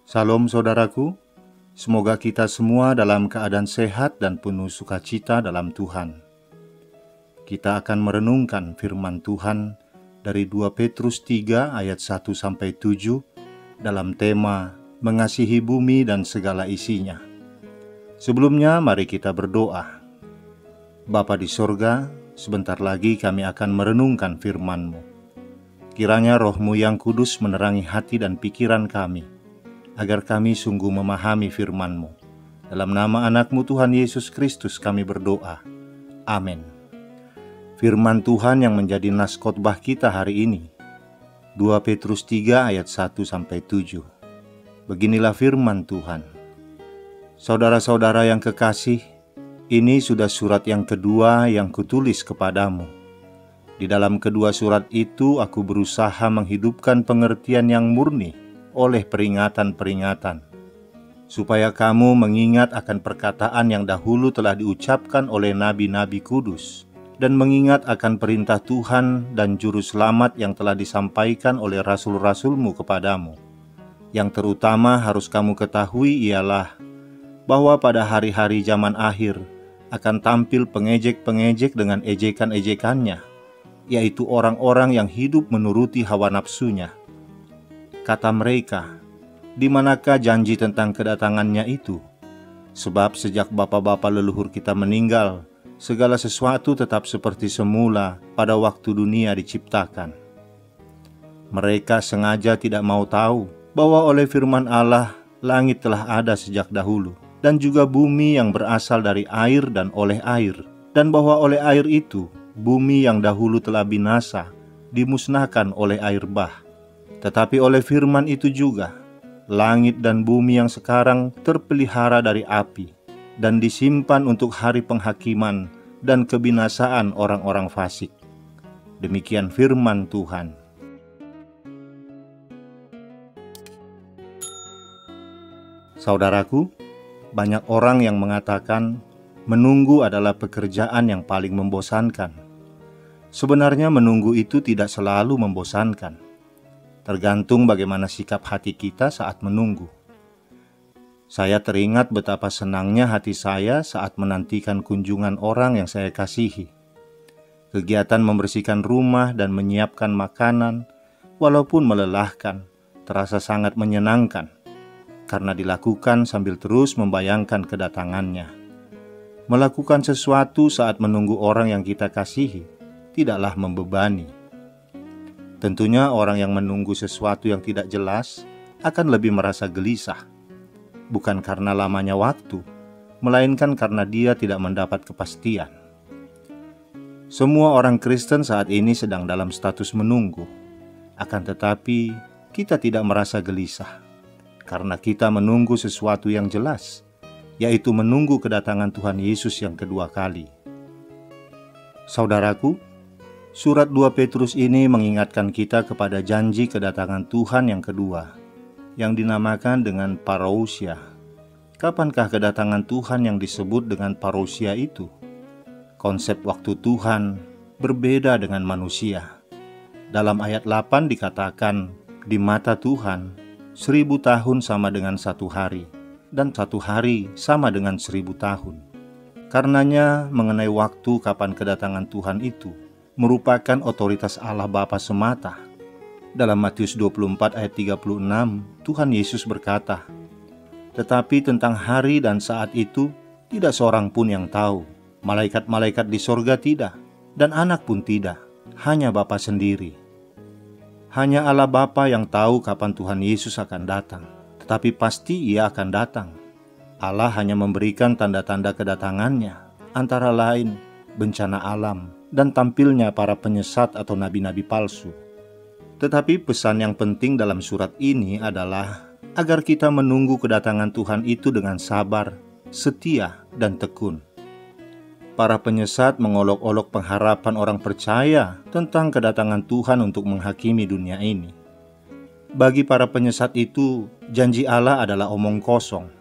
Salam saudaraku, semoga kita semua dalam keadaan sehat dan penuh sukacita dalam Tuhan. Kita akan merenungkan firman Tuhan dari 2 Petrus 3 ayat 1-7 dalam tema mengasihi bumi dan segala isinya. Sebelumnya mari kita berdoa. Bapa di sorga, sebentar lagi kami akan merenungkan firman-Mu. Kiranya Roh-Mu yang kudus menerangi hati dan pikiran kami, agar kami sungguh memahami firman-Mu. Dalam nama anak-Mu Tuhan Yesus Kristus kami berdoa. Amin. Firman Tuhan yang menjadi nas khotbah kita hari ini, 2 Petrus 3 ayat 1-7. Beginilah firman Tuhan. Saudara-saudara yang kekasih, ini sudah surat yang kedua yang kutulis kepadamu. Di dalam kedua surat itu aku berusaha menghidupkan pengertian yang murni oleh peringatan-peringatan, supaya kamu mengingat akan perkataan yang dahulu telah diucapkan oleh nabi-nabi kudus, dan mengingat akan perintah Tuhan dan juru selamat yang telah disampaikan oleh rasul-rasul-Mu kepadamu. Yang terutama harus kamu ketahui ialah bahwa pada hari-hari zaman akhir akan tampil pengejek-pengejek dengan ejekan-ejekannya, yaitu orang-orang yang hidup menuruti hawa nafsunya. Kata mereka, di manakah janji tentang kedatangannya itu? Sebab sejak bapa-bapa leluhur kita meninggal, segala sesuatu tetap seperti semula pada waktu dunia diciptakan. Mereka sengaja tidak mau tahu bahwa oleh firman Allah, langit telah ada sejak dahulu, dan juga bumi yang berasal dari air dan oleh air, dan bahwa oleh air itu, bumi yang dahulu telah binasa, dimusnahkan oleh air bah. Tetapi oleh firman itu juga, langit dan bumi yang sekarang terpelihara dari api dan disimpan untuk hari penghakiman dan kebinasaan orang-orang fasik. Demikian firman Tuhan. Saudaraku, banyak orang yang mengatakan menunggu adalah pekerjaan yang paling membosankan. Sebenarnya menunggu itu tidak selalu membosankan. Tergantung bagaimana sikap hati kita saat menunggu. Saya teringat betapa senangnya hati saya saat menantikan kunjungan orang yang saya kasihi. Kegiatan membersihkan rumah dan menyiapkan makanan, walaupun melelahkan, terasa sangat menyenangkan, karena dilakukan sambil terus membayangkan kedatangannya. Melakukan sesuatu saat menunggu orang yang kita kasihi tidaklah membebani. Tentunya orang yang menunggu sesuatu yang tidak jelas akan lebih merasa gelisah, bukan karena lamanya waktu, melainkan karena dia tidak mendapat kepastian. Semua orang Kristen saat ini sedang dalam status menunggu, akan tetapi kita tidak merasa gelisah, karena kita menunggu sesuatu yang jelas, yaitu menunggu kedatangan Tuhan Yesus yang kedua kali. Saudaraku, surat 2 Petrus ini mengingatkan kita kepada janji kedatangan Tuhan yang kedua, yang dinamakan dengan parousia. Kapankah kedatangan Tuhan yang disebut dengan parousia itu? Konsep waktu Tuhan berbeda dengan manusia. Dalam ayat 8 dikatakan, di mata Tuhan, 1000 tahun sama dengan 1 hari, dan 1 hari sama dengan 1000 tahun. Karenanya mengenai waktu kapan kedatangan Tuhan itu, merupakan otoritas Allah Bapa semata. Dalam Matius 24 ayat 36, Tuhan Yesus berkata, "Tetapi tentang hari dan saat itu, tidak seorang pun yang tahu, malaikat-malaikat di sorga tidak, dan anak pun tidak, hanya Bapa sendiri." Hanya Allah Bapa yang tahu kapan Tuhan Yesus akan datang, tetapi pasti Ia akan datang. Allah hanya memberikan tanda-tanda kedatangannya, antara lain bencana alam, dan tampilnya para penyesat atau nabi-nabi palsu. Tetapi pesan yang penting dalam surat ini adalah agar kita menunggu kedatangan Tuhan itu dengan sabar, setia, dan tekun. Para penyesat mengolok-olok pengharapan orang percaya tentang kedatangan Tuhan untuk menghakimi dunia ini. Bagi para penyesat itu, janji Allah adalah omong kosong.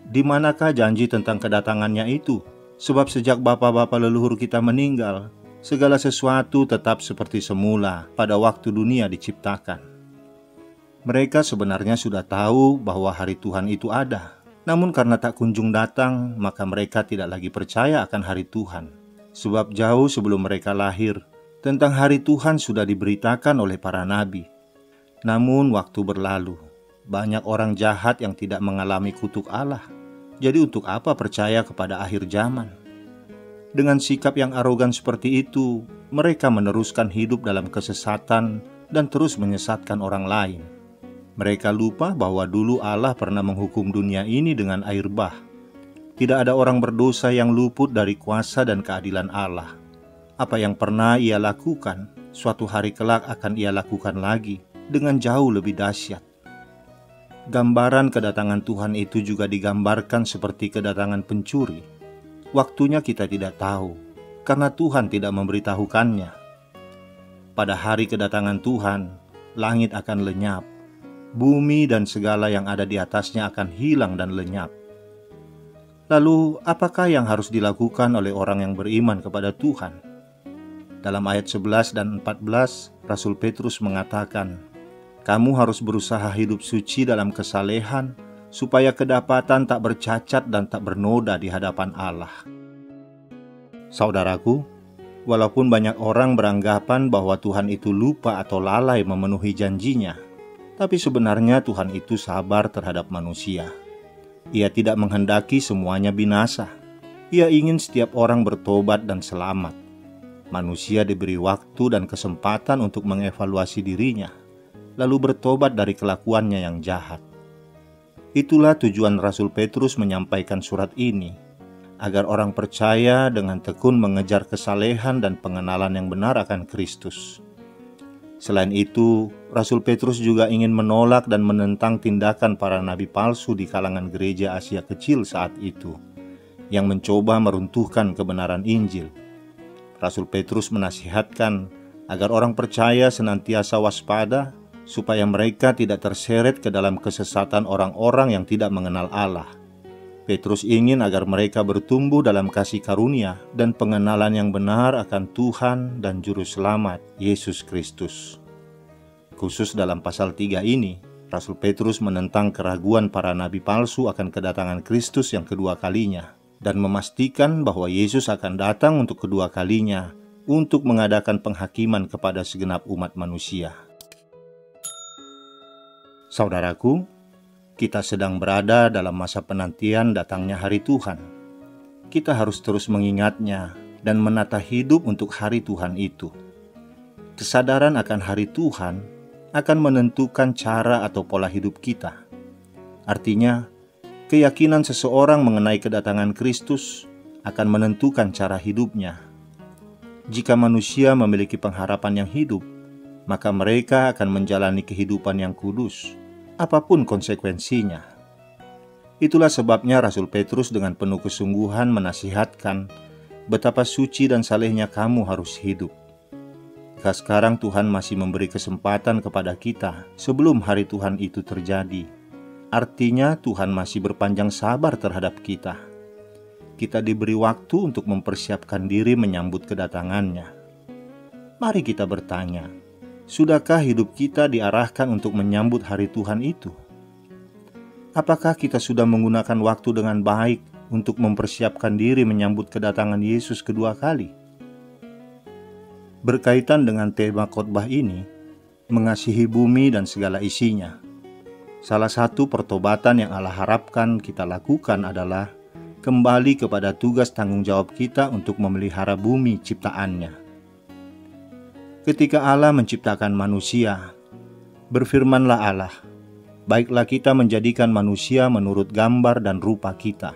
Di manakah janji tentang kedatangannya itu? Sebab sejak bapa-bapa leluhur kita meninggal, segala sesuatu tetap seperti semula pada waktu dunia diciptakan. Mereka sebenarnya sudah tahu bahwa hari Tuhan itu ada. Namun karena tak kunjung datang, maka mereka tidak lagi percaya akan hari Tuhan. Sebab jauh sebelum mereka lahir, tentang hari Tuhan sudah diberitakan oleh para nabi. Namun waktu berlalu, banyak orang jahat yang tidak mengalami kutuk Allah. Jadi untuk apa percaya kepada akhir zaman? Dengan sikap yang arogan seperti itu, mereka meneruskan hidup dalam kesesatan dan terus menyesatkan orang lain. Mereka lupa bahwa dulu Allah pernah menghukum dunia ini dengan air bah. Tidak ada orang berdosa yang luput dari kuasa dan keadilan Allah. Apa yang pernah Ia lakukan, suatu hari kelak akan Ia lakukan lagi dengan jauh lebih dahsyat. Gambaran kedatangan Tuhan itu juga digambarkan seperti kedatangan pencuri. Waktunya kita tidak tahu, karena Tuhan tidak memberitahukannya. Pada hari kedatangan Tuhan, langit akan lenyap, bumi dan segala yang ada di atasnya akan hilang dan lenyap. Lalu, apakah yang harus dilakukan oleh orang yang beriman kepada Tuhan? Dalam ayat 11 dan 14, Rasul Petrus mengatakan, "Kamu harus berusaha hidup suci dalam kesalehan, supaya kedapatan tak bercacat dan tak bernoda di hadapan Allah." Saudaraku, walaupun banyak orang beranggapan bahwa Tuhan itu lupa atau lalai memenuhi janjinya, tapi sebenarnya Tuhan itu sabar terhadap manusia. Ia tidak menghendaki semuanya binasa. Ia ingin setiap orang bertobat dan selamat. Manusia diberi waktu dan kesempatan untuk mengevaluasi dirinya, lalu bertobat dari kelakuannya yang jahat. Itulah tujuan Rasul Petrus menyampaikan surat ini, agar orang percaya dengan tekun mengejar kesalehan dan pengenalan yang benar akan Kristus. Selain itu, Rasul Petrus juga ingin menolak dan menentang tindakan para nabi palsu di kalangan gereja Asia Kecil saat itu, yang mencoba meruntuhkan kebenaran Injil. Rasul Petrus menasihatkan agar orang percaya senantiasa waspada, supaya mereka tidak terseret ke dalam kesesatan orang-orang yang tidak mengenal Allah. Petrus ingin agar mereka bertumbuh dalam kasih karunia dan pengenalan yang benar akan Tuhan dan Juru Selamat, Yesus Kristus. Khusus dalam pasal 3 ini, Rasul Petrus menentang keraguan para nabi palsu akan kedatangan Kristus yang kedua kalinya, dan memastikan bahwa Yesus akan datang untuk kedua kalinya untuk mengadakan penghakiman kepada segenap umat manusia. Saudaraku, kita sedang berada dalam masa penantian datangnya hari Tuhan. Kita harus terus mengingatnya dan menata hidup untuk hari Tuhan itu. Kesadaran akan hari Tuhan akan menentukan cara atau pola hidup kita. Artinya, keyakinan seseorang mengenai kedatangan Kristus akan menentukan cara hidupnya. Jika manusia memiliki pengharapan yang hidup, maka mereka akan menjalani kehidupan yang kudus, apapun konsekuensinya. Itulah sebabnya Rasul Petrus dengan penuh kesungguhan menasihatkan betapa suci dan salehnya kamu harus hidup. Jika sekarang Tuhan masih memberi kesempatan kepada kita sebelum hari Tuhan itu terjadi, artinya Tuhan masih berpanjang sabar terhadap kita. Kita diberi waktu untuk mempersiapkan diri menyambut kedatangannya. Mari kita bertanya, sudahkah hidup kita diarahkan untuk menyambut hari Tuhan itu? Apakah kita sudah menggunakan waktu dengan baik untuk mempersiapkan diri menyambut kedatangan Yesus kedua kali? Berkaitan dengan tema khotbah ini, mengasihi bumi dan segala isinya, salah satu pertobatan yang Allah harapkan kita lakukan adalah kembali kepada tugas tanggung jawab kita untuk memelihara bumi ciptaannya. Ketika Allah menciptakan manusia, berfirmanlah Allah, "Baiklah kita menjadikan manusia menurut gambar dan rupa kita,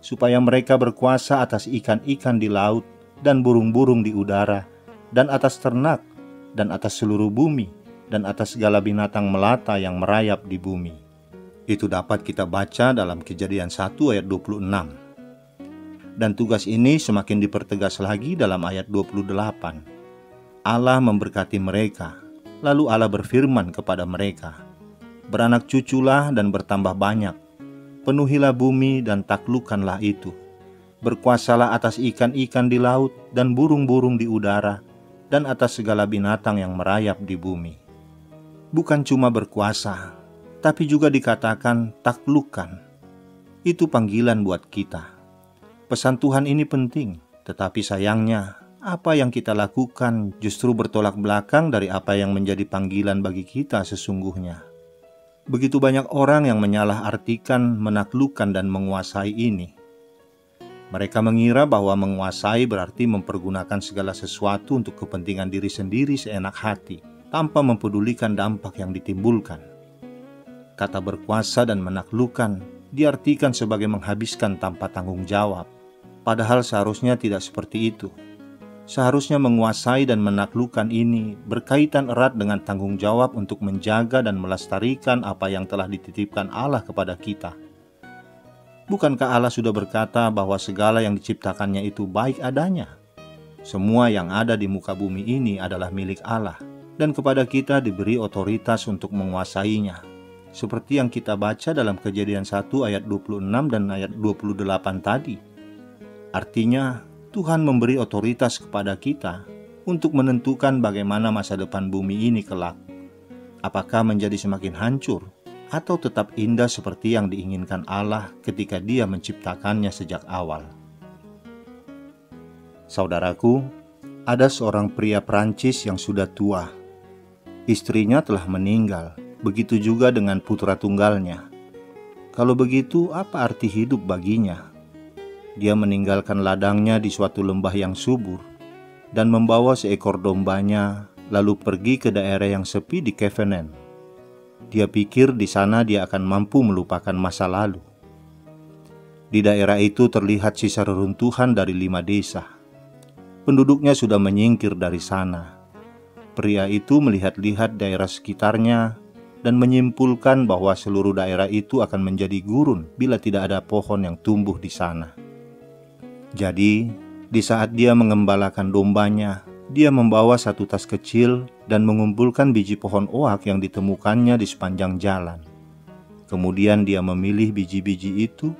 supaya mereka berkuasa atas ikan-ikan di laut dan burung-burung di udara, dan atas ternak, dan atas seluruh bumi, dan atas segala binatang melata yang merayap di bumi." Itu dapat kita baca dalam Kejadian 1 ayat 26. Dan tugas ini semakin dipertegas lagi dalam ayat 28. Allah memberkati mereka, lalu Allah berfirman kepada mereka, "Beranak cuculah dan bertambah banyak, penuhilah bumi dan taklukkanlah itu. Berkuasalah atas ikan-ikan di laut dan burung-burung di udara, dan atas segala binatang yang merayap di bumi." bukan cuma berkuasa, tapi juga dikatakan taklukkan. Itu panggilan buat kita. Pesan Tuhan ini penting, tetapi sayangnya apa yang kita lakukan justru bertolak belakang dari apa yang menjadi panggilan bagi kita sesungguhnya. Begitu banyak orang yang menyalahartikan menaklukkan dan menguasai ini. Mereka mengira bahwa menguasai berarti mempergunakan segala sesuatu untuk kepentingan diri sendiri seenak hati, tanpa mempedulikan dampak yang ditimbulkan. Kata berkuasa dan menaklukkan diartikan sebagai menghabiskan tanpa tanggung jawab, padahal seharusnya tidak seperti itu. Seharusnya menguasai dan menaklukkan ini berkaitan erat dengan tanggung jawab untuk menjaga dan melestarikan apa yang telah dititipkan Allah kepada kita. Bukankah Allah sudah berkata bahwa segala yang diciptakannya itu baik adanya? Semua yang ada di muka bumi ini adalah milik Allah, dan kepada kita diberi otoritas untuk menguasainya. Seperti yang kita baca dalam Kejadian 1 ayat 26 dan ayat 28 tadi. Artinya, Tuhan memberi otoritas kepada kita untuk menentukan bagaimana masa depan bumi ini kelak. Apakah menjadi semakin hancur atau tetap indah seperti yang diinginkan Allah ketika Dia menciptakannya sejak awal. Saudaraku, ada seorang pria Prancis yang sudah tua. Istrinya telah meninggal, begitu juga dengan putra tunggalnya. Kalau begitu, apa arti hidup baginya? Dia meninggalkan ladangnya di suatu lembah yang subur dan membawa seekor dombanya, lalu pergi ke daerah yang sepi di Kevenen. Dia pikir di sana dia akan mampu melupakan masa lalu. Di daerah itu terlihat sisa reruntuhan dari 5 desa. Penduduknya sudah menyingkir dari sana. Pria itu melihat-lihat daerah sekitarnya dan menyimpulkan bahwa seluruh daerah itu akan menjadi gurun bila tidak ada pohon yang tumbuh di sana. Jadi, di saat dia mengembalakan dombanya, dia membawa satu tas kecil dan mengumpulkan biji pohon oak yang ditemukannya di sepanjang jalan. Kemudian dia memilih biji-biji itu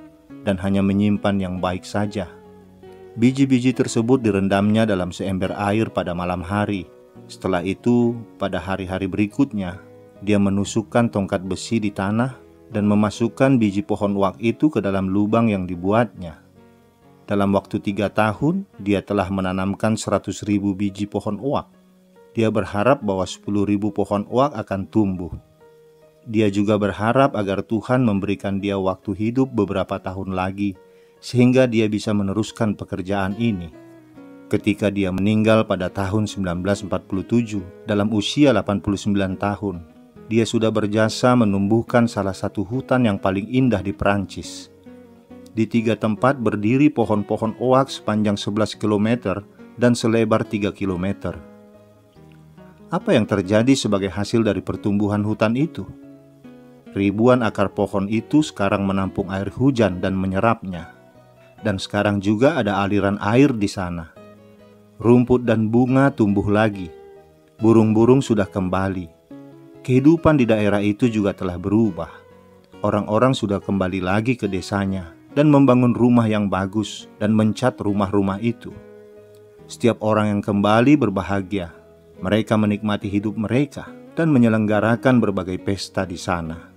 dan hanya menyimpan yang baik saja. Biji-biji tersebut direndamnya dalam seember air pada malam hari. Setelah itu, pada hari-hari berikutnya, dia menusukkan tongkat besi di tanah dan memasukkan biji pohon oak itu ke dalam lubang yang dibuatnya. Dalam waktu 3 tahun, dia telah menanamkan 100.000 biji pohon oak. Dia berharap bahwa 10.000 pohon oak akan tumbuh. Dia juga berharap agar Tuhan memberikan dia waktu hidup beberapa tahun lagi, sehingga dia bisa meneruskan pekerjaan ini. Ketika dia meninggal pada tahun 1947, dalam usia 89 tahun, dia sudah berjasa menumbuhkan salah satu hutan yang paling indah di Perancis. Di 3 tempat berdiri pohon-pohon oak sepanjang 11 km dan selebar 3 km. Apa yang terjadi sebagai hasil dari pertumbuhan hutan itu? Ribuan akar pohon itu sekarang menampung air hujan dan menyerapnya. Dan sekarang juga ada aliran air di sana. Rumput dan bunga tumbuh lagi. Burung-burung sudah kembali. Kehidupan di daerah itu juga telah berubah. Orang-orang sudah kembali lagi ke desanya dan membangun rumah yang bagus dan mencat rumah-rumah itu. Setiap orang yang kembali berbahagia. Mereka menikmati hidup mereka dan menyelenggarakan berbagai pesta di sana.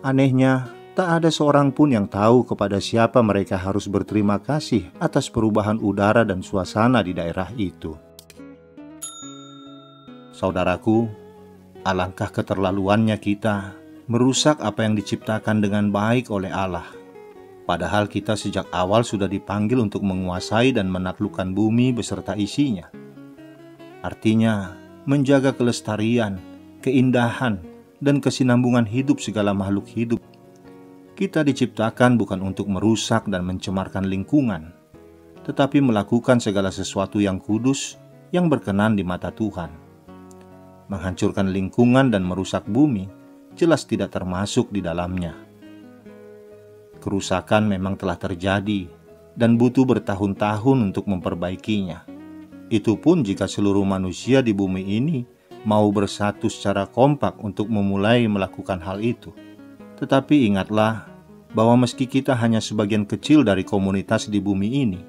Anehnya, tak ada seorang pun yang tahu kepada siapa mereka harus berterima kasih atas perubahan udara dan suasana di daerah itu. Saudaraku, alangkah keterlaluannya kita merusak apa yang diciptakan dengan baik oleh Allah. Padahal kita sejak awal sudah dipanggil untuk menguasai dan menaklukkan bumi beserta isinya. Artinya, menjaga kelestarian, keindahan, dan kesinambungan hidup segala makhluk hidup. Kita diciptakan bukan untuk merusak dan mencemarkan lingkungan, tetapi melakukan segala sesuatu yang kudus, yang berkenan di mata Tuhan. Menghancurkan lingkungan dan merusak bumi jelas tidak termasuk di dalamnya. Kerusakan memang telah terjadi dan butuh bertahun-tahun untuk memperbaikinya. Itu pun jika seluruh manusia di bumi ini mau bersatu secara kompak untuk memulai melakukan hal itu. Tetapi ingatlah bahwa meski kita hanya sebagian kecil dari komunitas di bumi ini,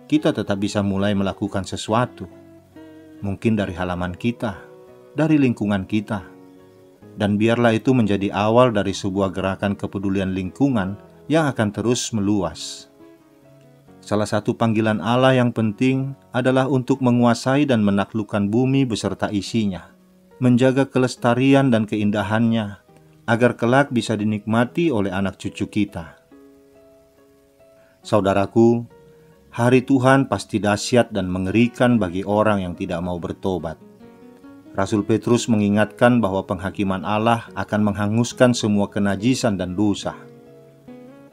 kita tetap bisa mulai melakukan sesuatu. Mungkin dari halaman kita, dari lingkungan kita. Dan biarlah itu menjadi awal dari sebuah gerakan kepedulian lingkungan yang akan terus meluas. Salah satu panggilan Allah yang penting adalah untuk menguasai dan menaklukkan bumi beserta isinya, menjaga kelestarian dan keindahannya, agar kelak bisa dinikmati oleh anak cucu kita. Saudaraku, hari Tuhan pasti dahsyat dan mengerikan bagi orang yang tidak mau bertobat. Rasul Petrus mengingatkan bahwa penghakiman Allah akan menghanguskan semua kenajisan dan dosa.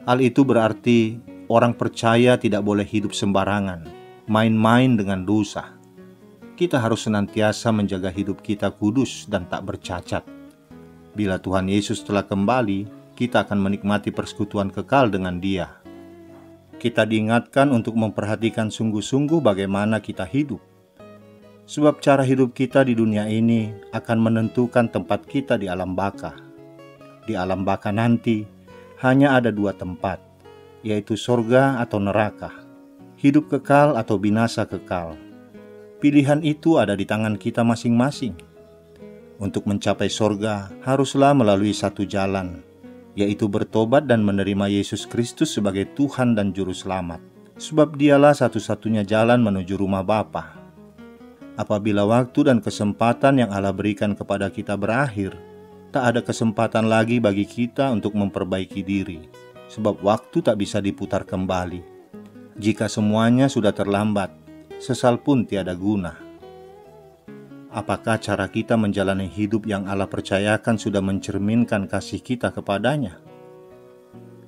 Hal itu berarti orang percaya tidak boleh hidup sembarangan, main-main dengan dosa. Kita harus senantiasa menjaga hidup kita kudus dan tak bercacat. Bila Tuhan Yesus telah kembali, kita akan menikmati persekutuan kekal dengan Dia. Kita diingatkan untuk memperhatikan sungguh-sungguh bagaimana kita hidup. Sebab cara hidup kita di dunia ini akan menentukan tempat kita di alam baka. Di alam baka nanti hanya ada dua tempat, yaitu sorga atau neraka, hidup kekal atau binasa kekal. Pilihan itu ada di tangan kita masing-masing. Untuk mencapai sorga haruslah melalui satu jalan, yaitu bertobat dan menerima Yesus Kristus sebagai Tuhan dan Juru Selamat. Sebab Dialah satu-satunya jalan menuju rumah Bapa. Apabila waktu dan kesempatan yang Allah berikan kepada kita berakhir, tak ada kesempatan lagi bagi kita untuk memperbaiki diri, sebab waktu tak bisa diputar kembali. Jika semuanya sudah terlambat, sesal pun tiada guna. Apakah cara kita menjalani hidup yang Allah percayakan sudah mencerminkan kasih kita kepadanya?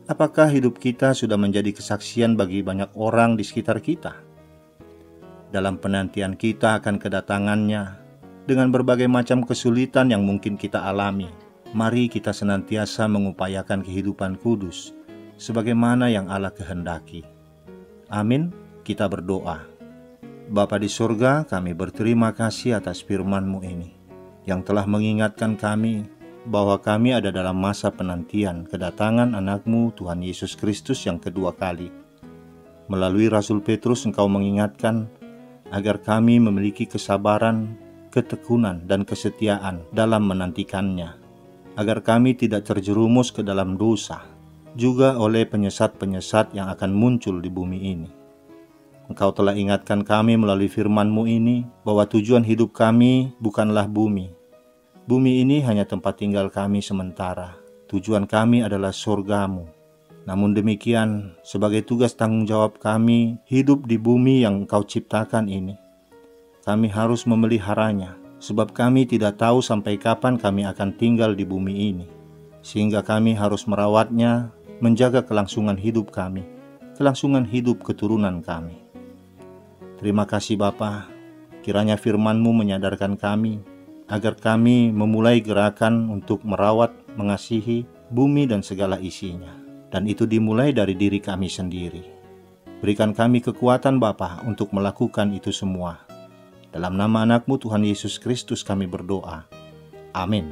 Apakah hidup kita sudah menjadi kesaksian bagi banyak orang di sekitar kita? Dalam penantian kita akan kedatangannya, dengan berbagai macam kesulitan yang mungkin kita alami, mari kita senantiasa mengupayakan kehidupan kudus, sebagaimana yang Allah kehendaki. Amin, kita berdoa. Bapa di surga, kami berterima kasih atas firman-Mu ini, yang telah mengingatkan kami bahwa kami ada dalam masa penantian kedatangan anak-Mu Tuhan Yesus Kristus yang kedua kali. Melalui Rasul Petrus Engkau mengingatkan agar kami memiliki kesabaran, ketekunan, dan kesetiaan dalam menantikannya, agar kami tidak terjerumus ke dalam dosa, juga oleh penyesat-penyesat yang akan muncul di bumi ini. Engkau telah ingatkan kami melalui firman-Mu ini bahwa tujuan hidup kami bukanlah bumi. Bumi ini hanya tempat tinggal kami sementara. Tujuan kami adalah surga-Mu. Namun demikian, sebagai tugas tanggung jawab kami hidup di bumi yang Engkau ciptakan ini, kami harus memeliharanya, sebab kami tidak tahu sampai kapan kami akan tinggal di bumi ini, sehingga kami harus merawatnya, menjaga kelangsungan hidup kami, kelangsungan hidup keturunan kami. Terima kasih Bapa, kiranya firman-Mu menyadarkan kami, agar kami memulai gerakan untuk merawat, mengasihi bumi dan segala isinya. Dan itu dimulai dari diri kami sendiri. Berikan kami kekuatan Bapa untuk melakukan itu semua. Dalam nama anak-Mu Tuhan Yesus Kristus kami berdoa. Amin.